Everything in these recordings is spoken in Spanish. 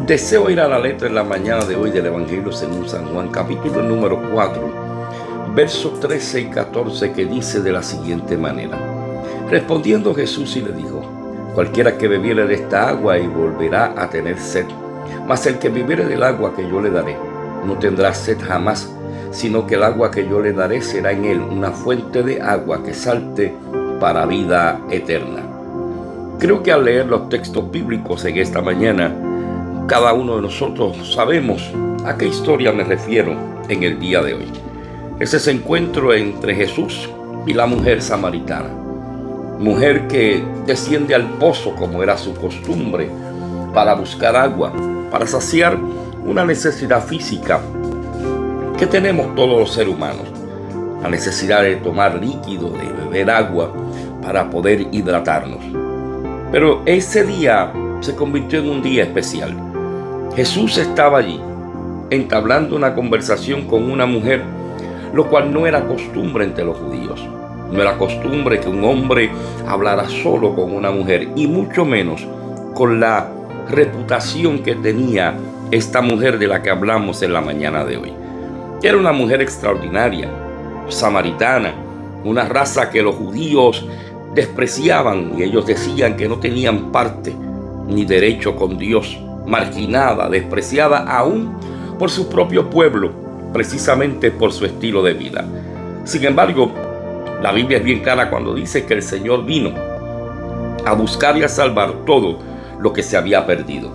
Deseo ir a la letra en la mañana de hoy del Evangelio según San Juan, capítulo número 4, versos 13 y 14, que dice de la siguiente manera: Respondiendo Jesús y le dijo: Cualquiera que bebiere de esta agua y volverá a tener sed, mas el que bebiere del agua que yo le daré, no tendrá sed jamás, sino que el agua que yo le daré será en él una fuente de agua que salte para vida eterna. Creo que al leer los textos bíblicos en esta mañana, cada uno de nosotros sabemos a qué historia me refiero en el día de hoy. Es ese encuentro entre Jesús y la mujer samaritana. Mujer que desciende al pozo como era su costumbre para buscar agua, para saciar una necesidad física que tenemos todos los seres humanos. La necesidad de tomar líquido, de beber agua para poder hidratarnos. Pero ese día se convirtió en un día especial. Jesús estaba allí, entablando una conversación con una mujer, lo cual no era costumbre entre los judíos. No era costumbre que un hombre hablara solo con una mujer, y mucho menos con la reputación que tenía esta mujer de la que hablamos en la mañana de hoy. Era una mujer extraordinaria, samaritana, una raza que los judíos despreciaban y ellos decían que no tenían parte ni derecho con Dios, marginada, despreciada aún por su propio pueblo, precisamente por su estilo de vida. Sin embargo, la Biblia es bien clara cuando dice que el Señor vino a buscar y a salvar todo lo que se había perdido.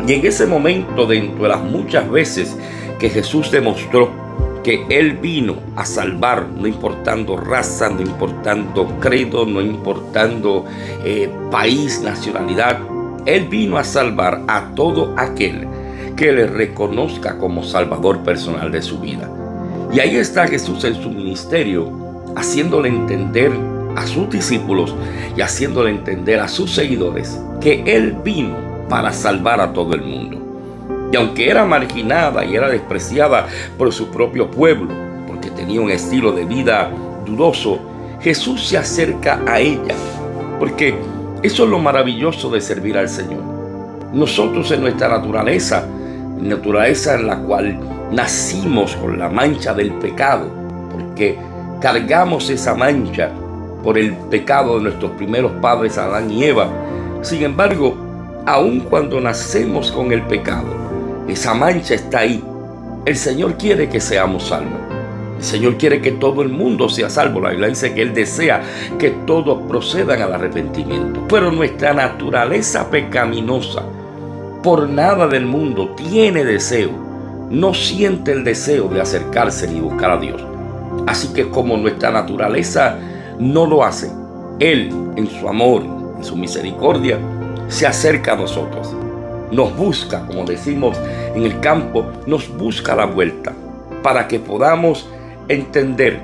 Y en ese momento, dentro de las muchas veces que Jesús demostró que Él vino a salvar, no importando raza, no importando credo, no importando país, nacionalidad, Él vino a salvar a todo aquel que le reconozca como Salvador personal de su vida. Y ahí está Jesús en su ministerio, haciéndole entender a sus discípulos y haciéndole entender a sus seguidores que Él vino para salvar a todo el mundo. Y aunque era marginada y era despreciada por su propio pueblo, porque tenía un estilo de vida dudoso, Jesús se acerca a ella, porque eso es lo maravilloso de servir al Señor. Nosotros en nuestra naturaleza en la cual nacimos con la mancha del pecado, porque cargamos esa mancha por el pecado de nuestros primeros padres Adán y Eva. Sin embargo, aun cuando nacemos con el pecado, esa mancha está ahí. El Señor quiere que seamos salvos. El Señor quiere que todo el mundo sea salvo. La Biblia dice que Él desea que todos procedan al arrepentimiento. Pero nuestra naturaleza pecaminosa, por nada del mundo tiene deseo, no siente el deseo de acercarse ni buscar a Dios. Así que como nuestra naturaleza no lo hace, Él en su amor, en su misericordia, se acerca a nosotros. Nos busca, como decimos en el campo, nos busca a la vuelta para que podamos entender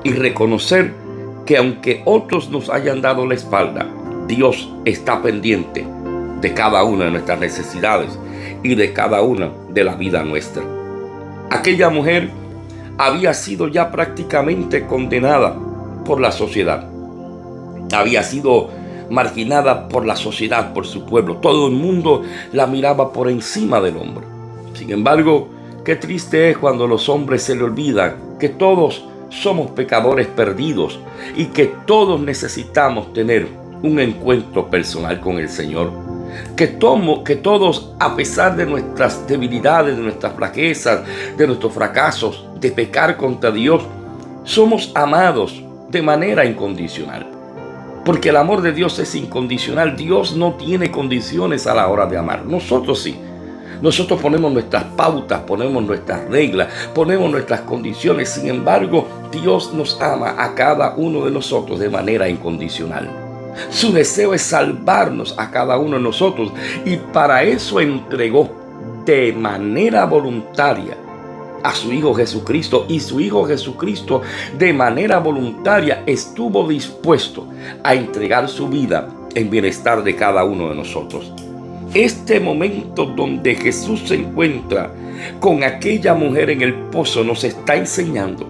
y reconocer que aunque otros nos hayan dado la espalda, Dios está pendiente de cada una de nuestras necesidades y de cada una de la vida nuestra. Aquella mujer había sido ya prácticamente condenada por la sociedad. Había sido marginada por la sociedad, por su pueblo. Todo el mundo la miraba por encima del hombro. Sin embargo, qué triste es cuando los hombres se le olvidan que todos somos pecadores perdidos y que todos necesitamos tener un encuentro personal con el Señor. Que todos, a pesar de nuestras debilidades, de nuestras flaquezas, de nuestros fracasos, de pecar contra Dios, somos amados de manera incondicional. Porque el amor de Dios es incondicional. Dios no tiene condiciones a la hora de amar. Nosotros sí. Nosotros ponemos nuestras pautas, ponemos nuestras reglas, ponemos nuestras condiciones. Sin embargo, Dios nos ama a cada uno de nosotros de manera incondicional. Su deseo es salvarnos a cada uno de nosotros. Y para eso entregó de manera voluntaria a su Hijo Jesucristo, y su Hijo Jesucristo de manera voluntaria estuvo dispuesto a entregar su vida en bienestar de cada uno de nosotros. Este momento donde Jesús se encuentra con aquella mujer en el pozo nos está enseñando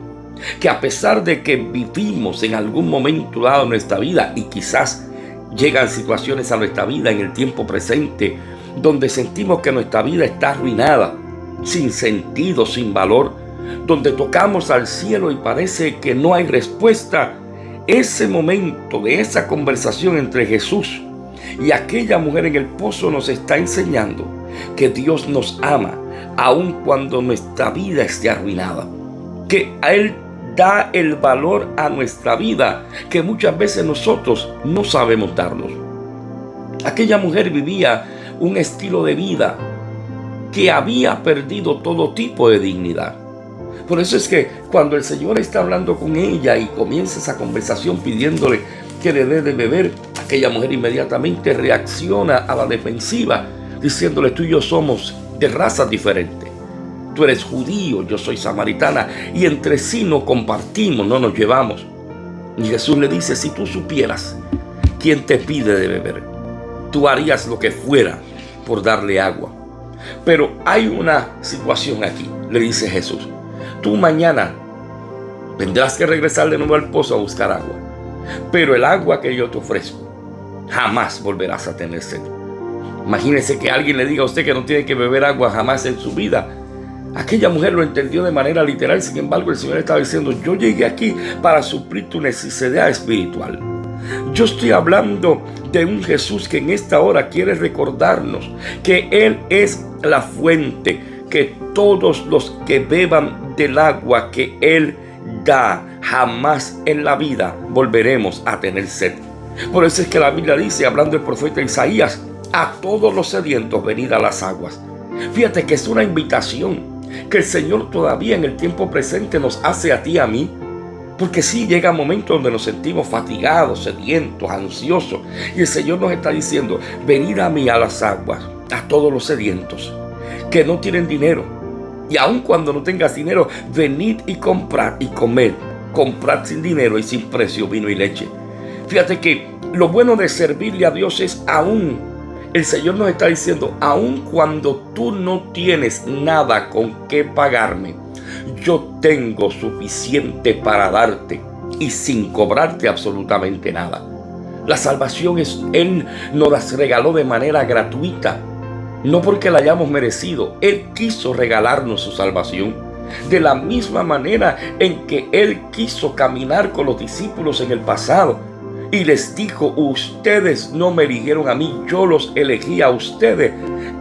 que a pesar de que vivimos en algún momento dado de nuestra vida, y quizás llegan situaciones a nuestra vida en el tiempo presente donde sentimos que nuestra vida está arruinada, sin sentido, sin valor, donde tocamos al cielo y parece que no hay respuesta, ese momento de esa conversación entre Jesús y aquella mujer en el pozo nos está enseñando que Dios nos ama, aun cuando nuestra vida esté arruinada, que a Él da el valor a nuestra vida que muchas veces nosotros no sabemos darnos. Aquella mujer vivía un estilo de vida que había perdido todo tipo de dignidad. Por eso es que cuando el Señor está hablando con ella y comienza esa conversación pidiéndole que le dé de beber, aquella mujer inmediatamente reacciona a la defensiva, diciéndole: tú y yo somos de razas diferentes. Tú eres judío, yo soy samaritana, y entre sí no compartimos, no nos llevamos. Y Jesús le dice: si tú supieras quién te pide de beber, tú harías lo que fuera por darle agua. Pero hay una situación aquí, le dice Jesús: tú mañana tendrás que regresar de nuevo al pozo a buscar agua, pero el agua que yo te ofrezco, jamás volverás a tener sed. Imagínese que alguien le diga a usted que no tiene que beber agua jamás en su vida. Aquella mujer lo entendió de manera literal. Sin embargo, el Señor estaba diciendo: yo llegué aquí para suplir tu necesidad espiritual. Yo estoy hablando de un Jesús que en esta hora quiere recordarnos que Él es la fuente, que todos los que beban del agua que Él da, jamás en la vida volveremos a tener sed. Por eso es que la Biblia dice, hablando del profeta Isaías: a todos los sedientos venid a las aguas. Fíjate que es una invitación que el Señor todavía en el tiempo presente nos hace a ti y a mí. Porque sí, llega un momento donde nos sentimos fatigados, sedientos, ansiosos, y el Señor nos está diciendo: venid a mí a las aguas, a todos los sedientos que no tienen dinero. Y aun cuando no tengas dinero, venid y comprad y comed. Comprad sin dinero y sin precio vino y leche. Fíjate que lo bueno de servirle a Dios es el Señor nos está diciendo: aun cuando tú no tienes nada con qué pagarme, yo tengo suficiente para darte y sin cobrarte absolutamente nada. La salvación Él nos la regaló de manera gratuita, no porque la hayamos merecido. Él quiso regalarnos su salvación. De la misma manera en que Él quiso caminar con los discípulos en el pasado y les dijo: ustedes no me eligieron a mí, yo los elegí a ustedes.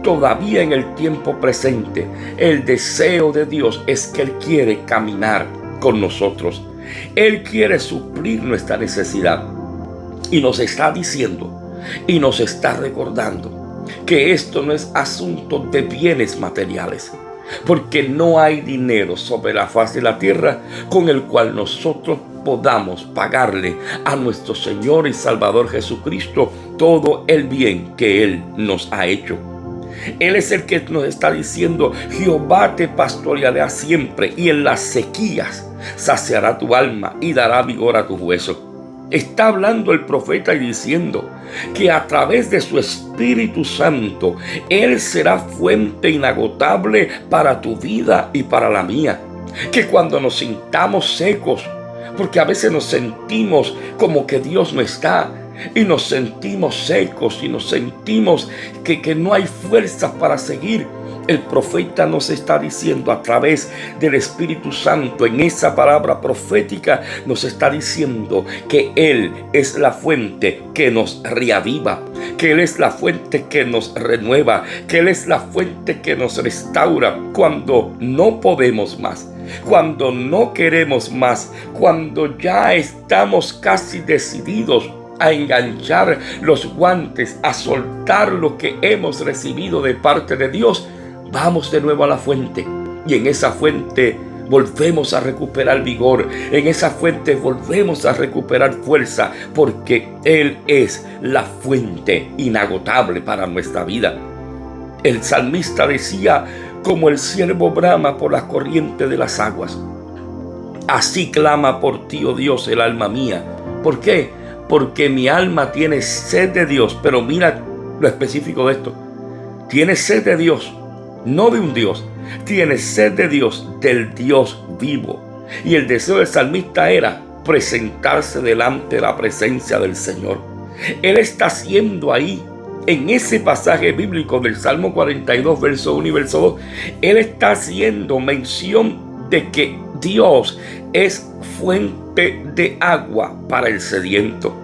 Todavía en el tiempo presente, el deseo de Dios es que Él quiere caminar con nosotros. Él quiere suplir nuestra necesidad. Y nos está diciendo y nos está recordando que esto no es asunto de bienes materiales, porque no hay dinero sobre la faz de la tierra con el cual nosotros podamos pagarle a nuestro Señor y Salvador Jesucristo todo el bien que Él nos ha hecho. Él es el que nos está diciendo: Jehová te pastoreará siempre, y en las sequías saciará tu alma y dará vigor a tus huesos. Está hablando el profeta y diciendo que a través de su Espíritu Santo Él será fuente inagotable para tu vida y para la mía. Que cuando nos sintamos secos, porque a veces nos sentimos como que Dios no está, y nos sentimos secos y nos sentimos que no hay fuerzas para seguir, el profeta nos está diciendo a través del Espíritu Santo, en esa palabra profética, nos está diciendo que Él es la fuente que nos reaviva, que Él es la fuente que nos renueva, que Él es la fuente que nos restaura cuando no podemos más, cuando no queremos más, cuando ya estamos casi decididos a enganchar los guantes, a soltar lo que hemos recibido de parte de Dios. Vamos de nuevo a la fuente, y en esa fuente volvemos a recuperar vigor, en esa fuente volvemos a recuperar fuerza, porque Él es la fuente inagotable para nuestra vida. El salmista decía: como el ciervo brama por la corriente de las aguas, así clama por ti, oh Dios, el alma mía. ¿Por qué? Porque mi alma tiene sed de Dios. Pero mira lo específico de esto: tiene sed de Dios, no de un Dios. Tiene sed de Dios, del Dios vivo. Y el deseo del salmista era presentarse delante de la presencia del Señor. Él está haciendo ahí En ese pasaje bíblico del Salmo 42, verso 1 y verso 2, él está haciendo mención de que Dios es fuente de agua para el sediento.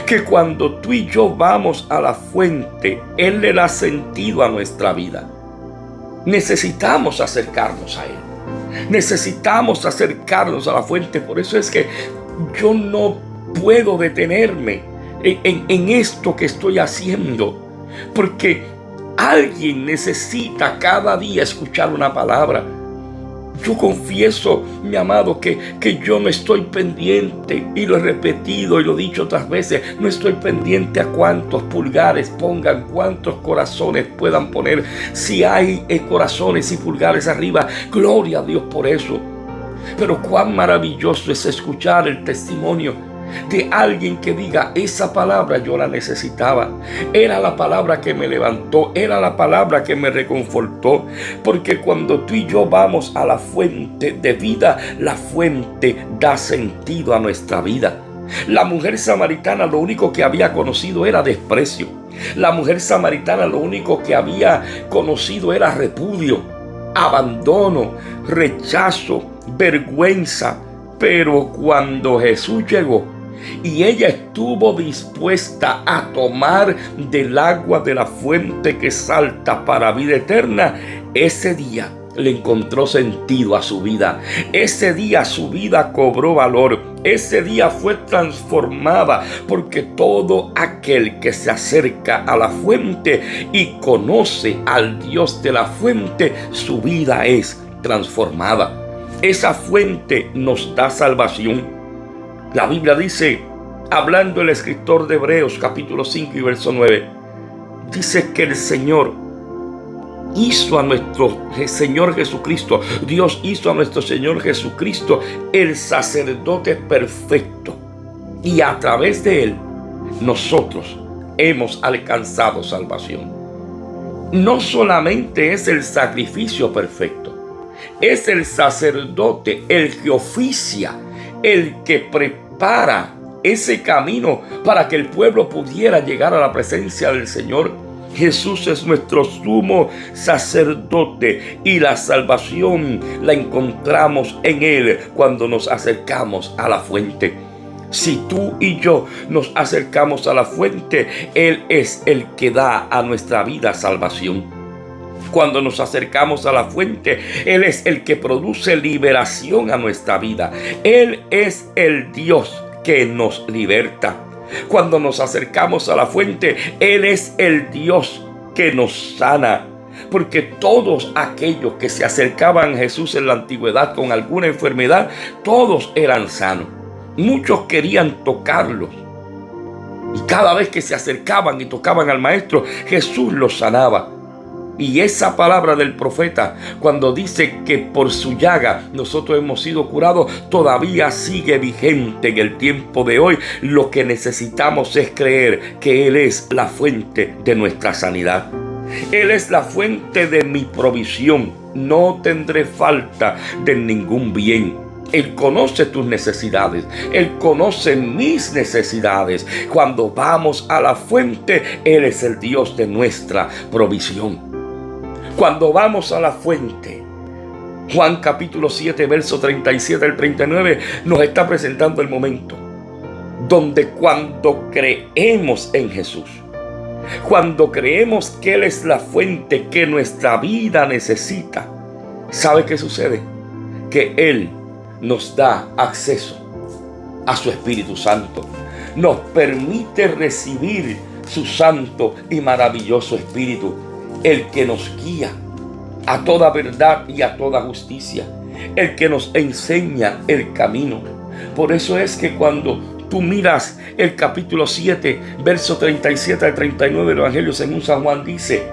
Que cuando tú y yo vamos a la fuente, Él le da sentido a nuestra vida. Necesitamos acercarnos a Él. Necesitamos acercarnos a la fuente. Por eso es que yo no puedo detenerme en esto que estoy haciendo. Porque alguien necesita cada día escuchar una palabra. Yo confieso, mi amado, que yo no estoy pendiente, y lo he repetido y lo he dicho otras veces, no estoy pendiente a cuántos pulgares pongan, cuántos corazones puedan poner. Si hay corazones y pulgares arriba, gloria a Dios por eso. Pero cuán maravilloso es escuchar el testimonio de alguien que diga: esa palabra yo la necesitaba, era la palabra que me levantó, era la palabra que me reconfortó. Porque cuando tú y yo vamos a la fuente de vida, la fuente da sentido a nuestra vida. La mujer samaritana lo único que había conocido era desprecio. La mujer samaritana lo único que había conocido era repudio, abandono, rechazo, vergüenza. Pero cuando Jesús llegó y ella estuvo dispuesta a tomar del agua de la fuente que salta para vida eterna, ese día le encontró sentido a su vida. Ese día su vida cobró valor. Ese día fue transformada, porque todo aquel que se acerca a la fuente y conoce al Dios de la fuente, su vida es transformada. Esa fuente nos da salvación. La Biblia dice, hablando el escritor de Hebreos capítulo 5 y verso 9, dice que el Señor hizo a nuestro Señor Jesucristo, Dios hizo a nuestro Señor Jesucristo el sacerdote perfecto, y a través de Él nosotros hemos alcanzado salvación. No solamente es el sacrificio perfecto, es el sacerdote el que oficia, el que prepara ese camino para que el pueblo pudiera llegar a la presencia del Señor. Jesús es nuestro sumo sacerdote, y la salvación la encontramos en Él cuando nos acercamos a la fuente. Si tú y yo nos acercamos a la fuente, Él es el que da a nuestra vida salvación. Cuando nos acercamos a la fuente, Él es el que produce liberación a nuestra vida. Él es el Dios que nos liberta. Cuando nos acercamos a la fuente, Él es el Dios que nos sana. Porque todos aquellos que se acercaban a Jesús en la antigüedad con alguna enfermedad, todos eran sanos. Muchos querían tocarlos, y cada vez que se acercaban y tocaban al Maestro, Jesús los sanaba. Y esa palabra del profeta, cuando dice que por su llaga nosotros hemos sido curados, todavía sigue vigente en el tiempo de hoy. Lo que necesitamos es creer que Él es la fuente de nuestra sanidad. Él es la fuente de mi provisión. No tendré falta de ningún bien. Él conoce tus necesidades. Él conoce mis necesidades. Cuando vamos a la fuente, Él es el Dios de nuestra provisión. Cuando vamos a la fuente, Juan capítulo 7, verso 37 al 39, nos está presentando el momento donde cuando creemos en Jesús, cuando creemos que Él es la fuente que nuestra vida necesita, ¿sabe qué sucede? Que Él nos da acceso a su Espíritu Santo. Nos permite recibir su santo y maravilloso Espíritu, el que nos guía a toda verdad y a toda justicia, el que nos enseña el camino. Por eso es que cuando tú miras el capítulo 7, verso 37 al 39 del Evangelio según San Juan, dice: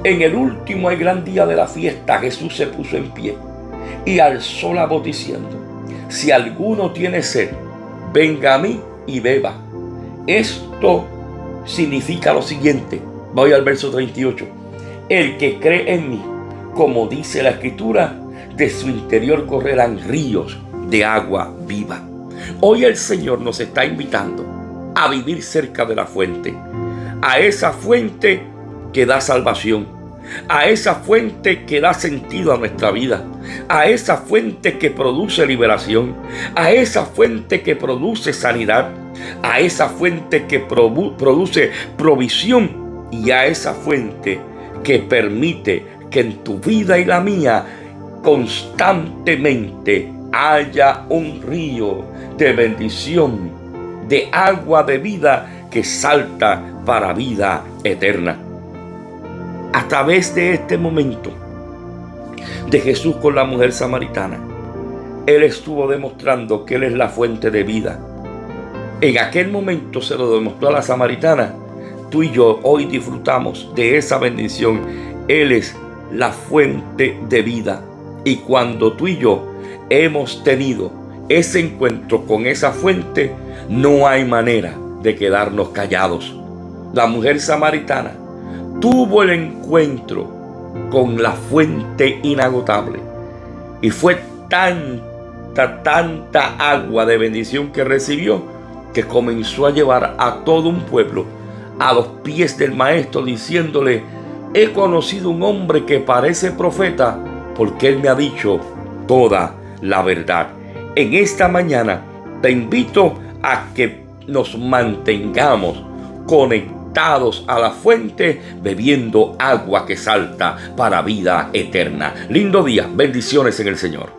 en el último y gran día de la fiesta, Jesús se puso en pie y alzó la voz diciendo: si alguno tiene sed, venga a mí y beba. Esto significa lo siguiente. Voy al verso 38. El que cree en mí, como dice la Escritura, de su interior correrán ríos de agua viva. Hoy el Señor nos está invitando a vivir cerca de la fuente, a esa fuente que da salvación, a esa fuente que da sentido a nuestra vida, a esa fuente que produce liberación, a esa fuente que produce sanidad, a esa fuente que produce provisión y a esa fuente que permite que en tu vida y la mía constantemente haya un río de bendición, de agua de vida que salta para vida eterna. A través de este momento de Jesús con la mujer samaritana, Él estuvo demostrando que Él es la fuente de vida. En aquel momento se lo demostró a la samaritana. Tú y yo hoy disfrutamos de esa bendición. Él es la fuente de vida. Y cuando tú y yo hemos tenido ese encuentro con esa fuente, no hay manera de quedarnos callados. La mujer samaritana tuvo el encuentro con la fuente inagotable y fue tanta agua de bendición que recibió que comenzó a llevar a todo un pueblo a los pies del maestro diciéndole: he conocido un hombre que parece profeta porque él me ha dicho toda la verdad. En esta mañana te invito a que nos mantengamos conectados a la fuente, bebiendo agua que salta para vida eterna. Lindo día, bendiciones en el Señor.